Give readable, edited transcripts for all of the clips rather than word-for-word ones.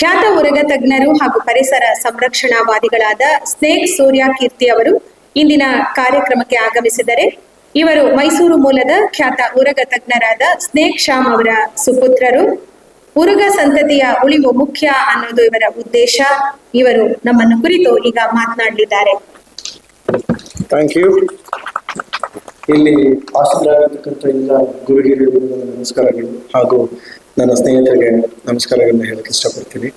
ಖ್ಯಾತ ಉರಗ ತಜ್ಞರು ಹಾಗೂ ಪರಿಸರ ಸಂರಕ್ಷಣಾವಾದಿಗಳಾದ ಸ್ನೇಕ್ ಸೂರ್ಯ ಕೀರ್ತಿ ಅವರು ಇಂದಿನ ಕಾರ್ಯಕ್ರಮಕ್ಕೆ ಆಗಮಿಸಿದರೆ ಇವರು ಮೈಸೂರು ಮೂಲದ ಖ್ಯಾತ ಉರಗ ತಜ್ಞರಾದ ಸ್ನೇಕ್ ಶ್ಯಾಮ್ ಅವರ ಸುಪುತ್ರರು. ಉರಗ ಸಂತತಿಯ ಉಳಿವು ಮುಖ್ಯ ಅನ್ನೋದು ಇವರ ಉದ್ದೇಶ. ಇವರು ನಮ್ಮನ್ನು ಕುರಿತು ಈಗ ಮಾತನಾಡಲಿದ್ದಾರೆ. Thank you. ಇಲ್ಲಿ ಆಸಕ್ತರಾಗಿರ್ತಕ್ಕಂಥ ಎಲ್ಲ ಗುರು ಹಿರಿಯರಿಗೆ ನಮಸ್ಕಾರಗಳು ಹಾಗೂ ನನ್ನ ಸ್ನೇಹಿತರಿಗೆ ನಮಸ್ಕಾರಗಳನ್ನ ಹೇಳಕ್ಕೆ ಇಷ್ಟಪಡ್ತೀನಿ.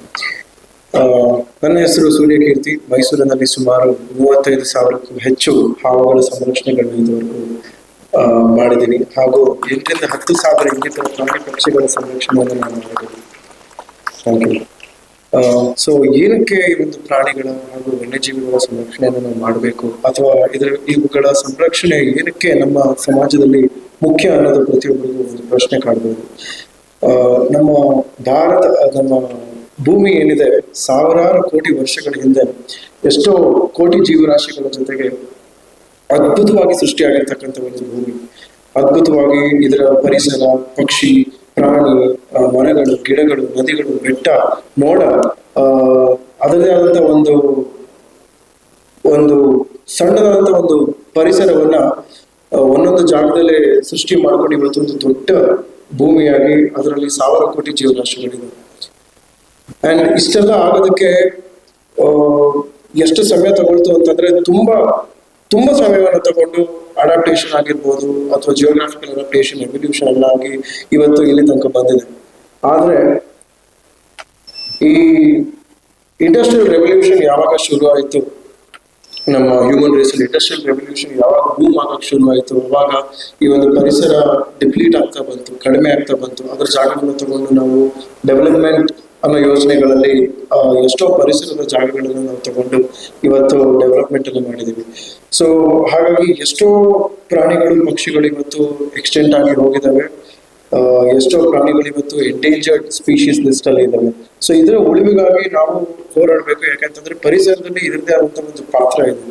ನನ್ನ ಹೆಸರು ಸೂರ್ಯಕೀರ್ತಿ. ಮೈಸೂರಿನಲ್ಲಿ ಸುಮಾರು 35,000ಕ್ಕೂ ಹೆಚ್ಚು ಹಾವುಗಳ ಸಂರಕ್ಷಣೆಗಳನ್ನ ಇದುವರೆಗೂ ಮಾಡಿದ್ದೀನಿ ಹಾಗೂ 8ರಿಂದ 10,000 ಇನ್ನಿತರ ಪ್ರಾಣಿ ಪಕ್ಷಿಗಳ ಸಂರಕ್ಷಣೆಯನ್ನು ನಾನು ಮಾಡಿದ್ದೀನಿ. Thank you. ಸೊ ಏನಕ್ಕೆ ಈ ಒಂದು ಪ್ರಾಣಿಗಳ ಹಾಗೂ ವನ್ಯಜೀವಿಗಳ ಸಂರಕ್ಷಣೆಯನ್ನು ನಾವು ಮಾಡಬೇಕು ಅಥವಾ ಇವುಗಳ ಸಂರಕ್ಷಣೆ ಏನಕ್ಕೆ ನಮ್ಮ ಸಮಾಜದಲ್ಲಿ ಮುಖ್ಯ ಅನ್ನೋದು ಪ್ರತಿಯೊಬ್ಬರಿಗೂ ಒಂದು ಪ್ರಶ್ನೆ ಕಾಡ್ಬೋದು. ನಮ್ಮ ನಮ್ಮ ಭೂಮಿ ಏನಿದೆ ಸಾವಿರಾರು ಕೋಟಿ ವರ್ಷಗಳ ಹಿಂದೆ ಎಷ್ಟೋ ಕೋಟಿ ಜೀವರಾಶಿಗಳ ಜೊತೆಗೆ ಅದ್ಭುತವಾಗಿ ಸೃಷ್ಟಿಯಾಗಿರ್ತಕ್ಕಂಥ ಒಂದು ಭೂಮಿ. ಅದ್ಭುತವಾಗಿ ಇದರ ಪರಿಸರ, ಪಕ್ಷಿ, ಪ್ರಾಣಿ, ಮರಗಳು, ಗಿಡಗಳು, ನದಿಗಳು, ಬೆಟ್ಟ, ಮೋಡ, ಅದರದೇ ಆದಂತ ಒಂದು ಸಣ್ಣದಾದಂತ ಒಂದು ಪರಿಸರವನ್ನ ಒಂದೊಂದು ಜಾಗದಲ್ಲೇ ಸೃಷ್ಟಿ ಮಾಡ್ಕೊಂಡು ಇವತ್ತೊಂದು ದೊಡ್ಡ ಭೂಮಿಯಾಗಿ ಅದರಲ್ಲಿ 1000 ಕೋಟಿ ಜೀವರಾಶಿಗಳಿವೆ. ಅಂಡ್ ಇಷ್ಟೆಲ್ಲ ಆಗೋದಕ್ಕೆ ಎಷ್ಟು ಸಮಯ ತಗೊಳ್ತು ಅಂತಂದ್ರೆ ತುಂಬಾ ಸಮಯವನ್ನು ತಗೊಂಡು ಅಡಾಪ್ಟೇಷನ್ ಆಗಿರ್ಬೋದು ಅಥವಾ ಜಿಯೋಗ್ರಾಫಿಕಲ್ ಅಡಾಪ್ಟೇಷನ್, ಎವಲ್ಯೂಷನ್ ಎಲ್ಲ ಆಗಿ ಇವತ್ತು ಇಲ್ಲಿ ತನಕ ಬಂದಿದೆ. ಆದ್ರೆ ಈ ಇಂಡಸ್ಟ್ರಿಯಲ್ ರೆವಲ್ಯೂಷನ್ ಯಾವಾಗ ಶುರು ಆಯಿತು, ನಮ್ಮ ಹ್ಯೂಮನ್ ರೇಸ್ ಇಂಡಸ್ಟ್ರಿಯಲ್ ರೆವಲ್ಯೂಷನ್ ಯಾವಾಗ ಬೂಮ್ ಆಗಕ್ಕೆ ಶುರು ಆಯಿತು, ಅವಾಗ ಈ ಒಂದು ಪರಿಸರ ಡಿಪ್ಲೀಟ್ ಆಗ್ತಾ ಬಂತು, ಕಡಿಮೆ ಆಗ್ತಾ ಬಂತು. ಅದರ ಜಾಗವನ್ನು ತಗೊಂಡು ನಾವು ಡೆವಲಪ್ಮೆಂಟ್ ಅನ್ನೋ ಯೋಜನೆಗಳಲ್ಲಿ ಎಷ್ಟೋ ಪರಿಸರದ ಜಾಗಗಳನ್ನು ನಾವು ತಗೊಂಡು ಇವತ್ತು ಡೆವಲಪ್ಮೆಂಟ್ ಅನ್ನು ಮಾಡಿದೀವಿ. ಸೊ ಹಾಗಾಗಿ ಎಷ್ಟೋ ಪ್ರಾಣಿಗಳು, ಪಕ್ಷಿಗಳು ಇವತ್ತು ಎಕ್ಸ್ಟೆಂಟ್ ಆಗಿ ಹೋಗಿದ್ದಾವೆ. ಎಷ್ಟೋ ಪ್ರಾಣಿಗಳು ಇವತ್ತು ಎಂಡೇಂಜರ್ಡ್ ಸ್ಪೀಶೀಸ್ ಲಿಸ್ಟ್ ಅಲ್ಲಿ ಇದ್ದಾವೆ. ಸೊ ಇದರ ಉಳಿವಿಗಾಗಿ ನಾವು ಹೋರಾಡಬೇಕು. ಯಾಕಂತಂದ್ರೆ ಪರಿಸರದಲ್ಲಿ ಇದರದೇ ಆದಂತ ಒಂದು ಪಾತ್ರ ಇದೆ.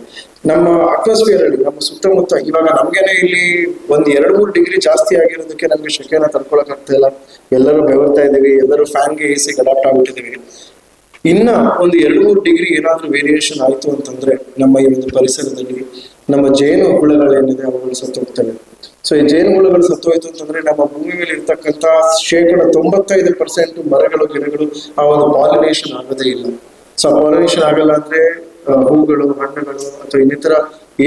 ನಮ್ಮ ಅಟ್ಮಾಸ್ಫಿಯರ್ ಅಲ್ಲಿ, ನಮ್ಮ ಸುತ್ತಮುತ್ತ ಇವಾಗ ನಮ್ಗೇನೆ ಇಲ್ಲಿ 1-2-3 ಡಿಗ್ರಿ ಜಾಸ್ತಿ ಆಗಿರೋದಕ್ಕೆ ನಮ್ಗೆ ಶೆಕೆನ ತಡ್ಕೊಳಕ್ ಆಗ್ತಾ ಇಲ್ಲ. ಎಲ್ಲರೂ ಬೆವರ್ತಾ ಇದೀವಿ, ಎಲ್ಲರೂ ಫ್ಯಾನ್ಗೆ ಎಸಿಗೆ ಅಡಾಪ್ಟ್ ಆಗ್ಬಿಟ್ಟಿದೀವಿ. ಇನ್ನ 1-2-3 ಡಿಗ್ರಿ ಏನಾದ್ರೂ ವೇರಿಯೇಷನ್ ಆಯ್ತು ಅಂತಂದ್ರೆ ನಮ್ಮ ಈ ಒಂದು ಪರಿಸರದಲ್ಲಿ ನಮ್ಮ ಜೇನು ಹುಳಗಳೇನಿದೆ ಅವುಗಳು ಸತ್ತೋಗ್ತವೆ. ಸೊ ಈ ಜೇನು ಹುಳುಗಳು ಸತ್ತೋಯ್ತು ಅಂತಂದ್ರೆ ನಮ್ಮ ಭೂಮಿ ಮೇಲೆ ಇರ್ತಕ್ಕಂಥ 95% ಮರಗಳು, ಗಿಡಗಳು ಆ ಒಂದು ಪಾಲಿನೇಷನ್ ಆಗೋದೇ ಇಲ್ಲ. ಸೊ ಪಾಲಿನೇಷನ್ ಆಗಲ್ಲ ಅಂದ್ರೆ ಹೂಗಳು, ಹಣ್ಣುಗಳು ಅಥವಾ ಇನ್ನಿತರ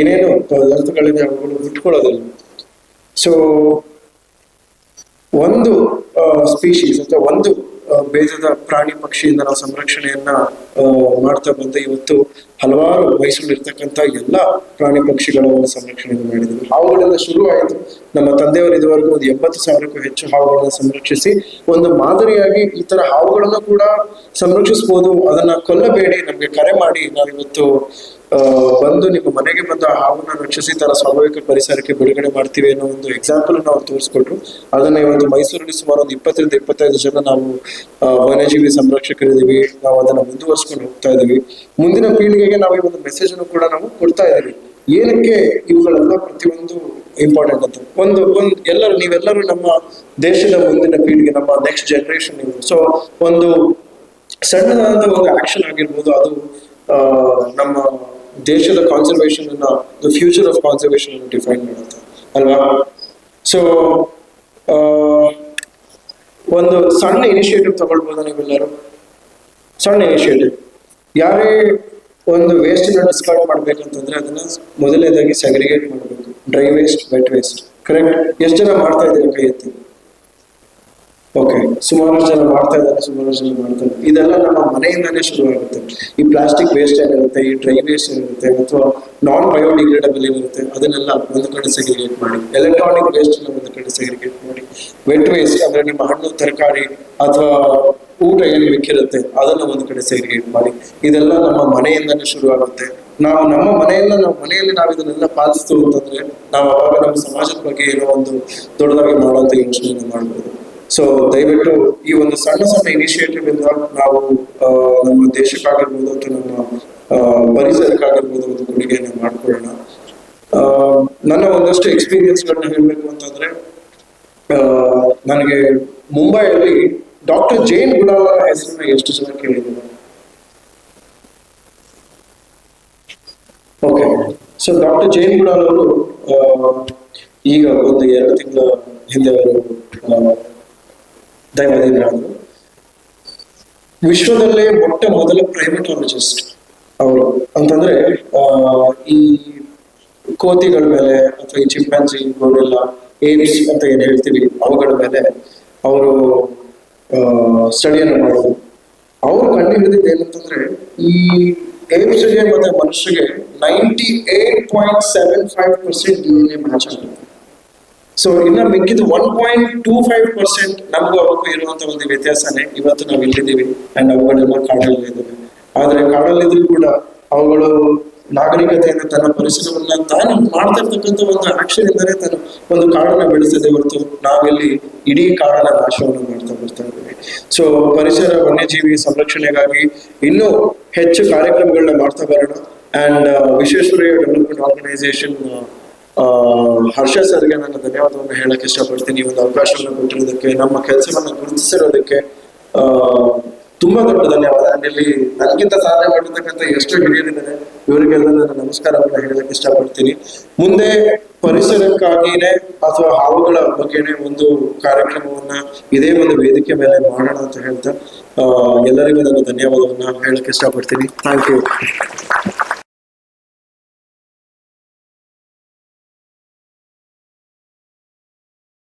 ಏನೇನು ಪದಾರ್ಥಗಳಿದೆ ಅವುಗಳು ಹುಟ್ಕೊಳ್ಳೋದಿಲ್ಲ. ಸೊ ಒಂದು ಸ್ಪೀಶೀಸ್ ಅಥವಾ ಒಂದು ಭೇದದ ಪ್ರಾಣಿ ಪಕ್ಷಿಯಿಂದ ನಾವು ಸಂರಕ್ಷಣೆಯನ್ನ ಮಾಡ್ತಾ ಬಂದ ಇವತ್ತು ಹಲವಾರು ವಯಸ್ಸಲ್ಲಿರ್ತಕ್ಕಂಥ ಎಲ್ಲ ಪ್ರಾಣಿ ಪಕ್ಷಿಗಳ ಒಂದು ಸಂರಕ್ಷಣೆಯನ್ನು ಮಾಡಿದ್ರು. ಹಾವುಗಳಿಂದ ಶುರು ಆಯಿತು. ನಮ್ಮ ತಂದೆಯವರು ಇದುವರೆಗೂ 80,000ಕ್ಕೂ ಹೆಚ್ಚು ಹಾವುಗಳನ್ನ ಸಂರಕ್ಷಿಸಿ ಒಂದು ಮಾದರಿಯಾಗಿ ಈ ತರ ಹಾವುಗಳನ್ನು ಕೂಡ ಸಂರಕ್ಷಿಸಬಹುದು, ಅದನ್ನ ಕೊಲ್ಲಬೇಡಿ, ನಮ್ಗೆ ಕರೆ ಮಾಡಿ, ನಾವಿವತ್ತು ಬಂದು ನಿಮ್ಮ ಮನೆಗೆ ಬಂದು ಆ ಹಾವನ್ನ ರಕ್ಷಿಸಿ ತರ ಸ್ವಾಭಾವಿಕ ಪರಿಸರಕ್ಕೆ ಬಿಡುಗಡೆ ಮಾಡ್ತೀವಿ ಅನ್ನೋ ಒಂದು ಎಕ್ಸಾಂಪಲ್ ನಾವು ತೋರಿಸ್ಕೊಟ್ರು. ಅದನ್ನ ಇವತ್ತು ಮೈಸೂರಲ್ಲಿ ಸುಮಾರು 20ರಿಂದ 25 ಜನ ನಾವು ವನ್ಯಜೀವಿ ಸಂರಕ್ಷಕರಿದ್ದೀವಿ. ನಾವು ಅದನ್ನ ಮುಂದುವರ್ಸ್ಕೊಂಡು ಹೋಗ್ತಾ ಇದೀವಿ. ಮುಂದಿನ ಪೀಳಿಗೆಗೆ ನಾವು ಈ ಒಂದು ಮೆಸೇಜ್ ಅನ್ನು ಕೂಡ ನಾವು ಕೊಡ್ತಾ ಇದೀವಿ. ಏನಕ್ಕೆ ಇವುಗಳೆಲ್ಲ ಪ್ರತಿಯೊಂದು ಇಂಪಾರ್ಟೆಂಟ್ ಅಂತ ನೀವೆಲ್ಲರೂ ನಮ್ಮ ದೇಶದ ಮುಂದಿನ ಪೀಳಿಗೆ, ನಮ್ಮ ನೆಕ್ಸ್ಟ್ ಜನರೇಷನ್ ಇವರು. ಸೊ ಒಂದು ಸಣ್ಣದಾದಂತ ಒಂದು ಆಕ್ಷನ್ ಆಗಿರ್ಬೋದು, ಅದು ನಮ್ಮ ದೇಶದ ಕಾನ್ಸರ್ವೇಷನ್ ಅನ್ನ, ದ ಫ್ಯೂಚರ್ ಆಫ್ ಕಾನ್ಸರ್ವೇಷನ್ ಅನ್ನು ಡಿಫೈನ್ ಮಾಡುತ್ತೆ ಅಲ್ವಾ. ಸೊ ಒಂದು ಸಣ್ಣ ಇನಿಷಿಯೇಟಿವ್ ತಗೊಳ್ಬೋದ ನೀವೆಲ್ಲರೂ? ಸಣ್ಣ ಇನಿಷಿಯೇಟಿವ್. ಯಾರೇ ಒಂದು ವೇಸ್ಟ್ ಅನ್ನ ಡಿಸ್ಕಾರ್ಡ್ ಮಾಡ್ಬೇಕಂತಂದ್ರೆ ಅದನ್ನ ಮೊದಲನೇದಾಗಿ ಸೆಗ್ರಿಗೇಟ್ ಮಾಡಬೇಕು. Dry waste, vet waste. Correct? ಎಷ್ಟು ಜನ ಮಾಡ್ತಾ ಇದ್ದೀರಾ ಕೈ ಎತ್ತಿ? ಓಕೆ, ಸುಮಾರು ಜನ ಮಾಡ್ತಾ ಇದ್ದಾರೆ. ಇದೆಲ್ಲ ನಮ್ಮ ಮನೆಯಿಂದಾನೇ ಶುರು ಆಗುತ್ತೆ. ಈ ಪ್ಲಾಸ್ಟಿಕ್ ವೇಸ್ಟ್ ಏನಿರುತ್ತೆ, ಈ ಡ್ರೈ ವೇಸ್ಟ್ ಏನಿರುತ್ತೆ ಅಥವಾ ನಾನ್ ಬಯೋಡಿಗ್ರೇಡಬಲ್ ಏನಿರುತ್ತೆ ಅದನ್ನೆಲ್ಲ ಒಂದು ಕಡೆ ಸೆಗ್ರಿಗೇಟ್ ಮಾಡಿ. ಎಲೆಕ್ಟ್ರಾನಿಕ್ ವೇಸ್ಟ್ ಅನ್ನ ಒಂದು ಕಡೆ ಸೆಗ್ರಿಗೇಟ್ ಮಾಡಿ. ವೆಟ್ ವೇಸ್ಟ್ ಅಂದ್ರೆ ನಿಮ್ಮ ಹಣ್ಣು, ತರಕಾರಿ ಅಥವಾ ಊಟ ಏನು ಮಿಕ್ಕಿರುತ್ತೆ ಅದನ್ನ ಒಂದು ಕಡೆ ಸೆಗ್ರಿಗೇಟ್ ಮಾಡಿ. ಇದೆಲ್ಲ ನಮ್ಮ ಮನೆಯಿಂದಾನೇ ಶುರು ಆಗುತ್ತೆ. ನಮ್ಮ ಮನೆಯಲ್ಲಿ ನಾವು ಇದನ್ನೆಲ್ಲ ಪಾಲಿಸ್ತು ಅಂತಂದ್ರೆ ನಾವು ಅವಾಗ ನಮ್ಮ ಸಮಾಜದ ಬಗ್ಗೆ ಏನೋ ಒಂದು ದೊಡ್ಡದಾಗಿ ಮಾಡುವಂತ ಯೋಚನೆಯನ್ನು ಮಾಡ್ಬೋದು. ಸೊ ದಯವಿಟ್ಟು ಈ ಒಂದು ಸಣ್ಣ ಇನಿಷಿಯೇಟಿವ್ ಇಂದ ನಾವು ನಮ್ಮ ದೇಶಕ್ಕಾಗಿರ್ಬೋದು ಅಥವಾ ನಮ್ಮ ಪರಿಸರಕ್ಕಾಗಿರ್ಬೋದು ಒಂದು ಕೊಡುಗೆಯನ್ನು ಮಾಡ್ಕೊಳ್ಳೋಣ. ನನ್ನ ಒಂದಷ್ಟು ಎಕ್ಸ್ಪೀರಿಯನ್ಸ್ಗಳನ್ನ ಹೇಳ್ಬೇಕು ಅಂತಂದ್ರೆ, ನನಗೆ ಮುಂಬೈಯಲ್ಲಿ ಡಾಕ್ಟರ್ ಜೈನ್ ಗುಡಾಲ ಹೆಸರನ್ನ ಎಷ್ಟು ಜನ ಕೇಳಿದ್ರು? ಓಕೆ, ಸೊ ಡಾಕ್ಟರ್ ಜೈನ್ ಗುಡಾಲ್ ಅವರು ಈಗ ಒಂದು 2 ತಿಂಗಳ ಹಿಂದೆ ಅವರು ದೈವಾಧೀನರಾದರು. ವಿಶ್ವದಲ್ಲೇ ಮೊದಲ ಪ್ರೈಮೇಟಾಲಜಿಸ್ಟ್ ಅವರು. ಅಂತಂದ್ರೆ ಈ ಕೋತಿಗಳ ಮೇಲೆ ಅಥವಾ ಈ ಚಿಂಪಾಂಜಿ, ಗೋರಿಲ್ಲಾ, ಏಪ್ಸ್ ಅಂತ ಏನ್ ಹೇಳ್ತೀವಿ ಅವುಗಳ ಮೇಲೆ ಅವರು ಸ್ಟಡಿಯನ್ನು ಮಾಡೋದು. ಅವ್ರು ಕಂಡು ಹಿಡಿದಿದ್ದು ಏನಂತಂದ್ರೆ ಈ ಏಪ್ಸ್ಗೆ ಮತ್ತೆ ಮನುಷ್ಯಗೆ 98.75% DNA ಮ್ಯಾಚ್ ಆಗುತ್ತೆ. ಸೊ ಇನ್ನ ಮಿಕ್ಕಿದ 1.25% ನಮಗೂ ಅವಕ್ಕೂ ಇರುವಂತ ಒಂದು ವ್ಯತ್ಯಾಸನೇ ಇವತ್ತು ನಾವು ಇಲ್ಲಿದ್ದೀವಿ ಅಂಡ್ ಅವುಗಳೆಲ್ಲ ಕಾಡಲ್ಲಿದ್ದಾವೆ. ಆದ್ರೆ ಕಾಡಲ್ಲಿದ್ರು ಕೂಡ ಅವುಗಳು ನಾಗರಿಕತೆಯಿಂದ ತನ್ನ ಪರಿಸರವನ್ನ ತಾನು ಮಾಡ್ತಾ ಇರ್ತಕ್ಕಂಥ ಒಂದು ಆಕ್ಷನ್ ಇಂದಾನೆ ತಾನು ಒಂದು ಕಾಡನ್ನ ಬೆಳೆಸಿದೆ ಹೊರತು ನಾವಿಲ್ಲಿ ಇಡೀ ಕಾಡನ್ನ ನಾಶವನ್ನು ಮಾಡ್ತಾ ಬರ್ತಾ ಇದ್ದೀವಿ. ಸೊ ಪರಿಸರ ವನ್ಯಜೀವಿ ಸಂರಕ್ಷಣೆಗಾಗಿ ಇನ್ನೂ ಹೆಚ್ಚು ಕಾರ್ಯಕ್ರಮಗಳನ್ನ ಮಾಡ್ತಾ ಬರೋಣ. ಅಂಡ್ ವಿಶ್ವೇಶ್ವರಯ್ಯ ಡೆವಲಪ್ಮೆಂಟ್ ಆರ್ಗನೈಸೇಷನ್ ಹರ್ಷ ಸರ್ಗೆ ನಾನು ಧನ್ಯವಾದವನ್ನು ಹೇಳಕ್ ಇಷ್ಟಪಡ್ತೀನಿ. ಈ ಒಂದು ಅವಕಾಶವನ್ನು ಕೊಟ್ಟಿರೋದಕ್ಕೆ, ನಮ್ಮ ಕೆಲಸವನ್ನ ಗುರುತಿಸಿರೋದಕ್ಕೆ ತುಂಬಾ ದೊಡ್ಡ ಧನ್ಯವಾದ. ಇಲ್ಲಿ ನನಗಿಂತ ಸಾಧನೆ ಮಾಡಿರ್ತಕ್ಕಂಥ ಎಷ್ಟೋ ಹಿರಿಯರಿದ್ದಾರೆ, ಇವರಿಗೆಲ್ಲ ನಾನು ನಮಸ್ಕಾರವನ್ನ ಹೇಳಕ್ ಇಷ್ಟಪಡ್ತೀನಿ. ಮುಂದೆ ಪರಿಸರಕ್ಕಾಗಿನೇ ಅಥವಾ ಹಾವುಗಳ ಬಗ್ಗೆನೇ ಒಂದು ಕಾರ್ಯಕ್ರಮವನ್ನ ಇದೇ ಒಂದು ವೇದಿಕೆ ಮೇಲೆ ಮಾಡೋಣ ಅಂತ ಹೇಳ್ತಾ ಎಲ್ಲರಿಗೂ ನಾನು ಧನ್ಯವಾದವನ್ನ ಹೇಳಕ್ ಇಷ್ಟಪಡ್ತೀನಿ. Thank you.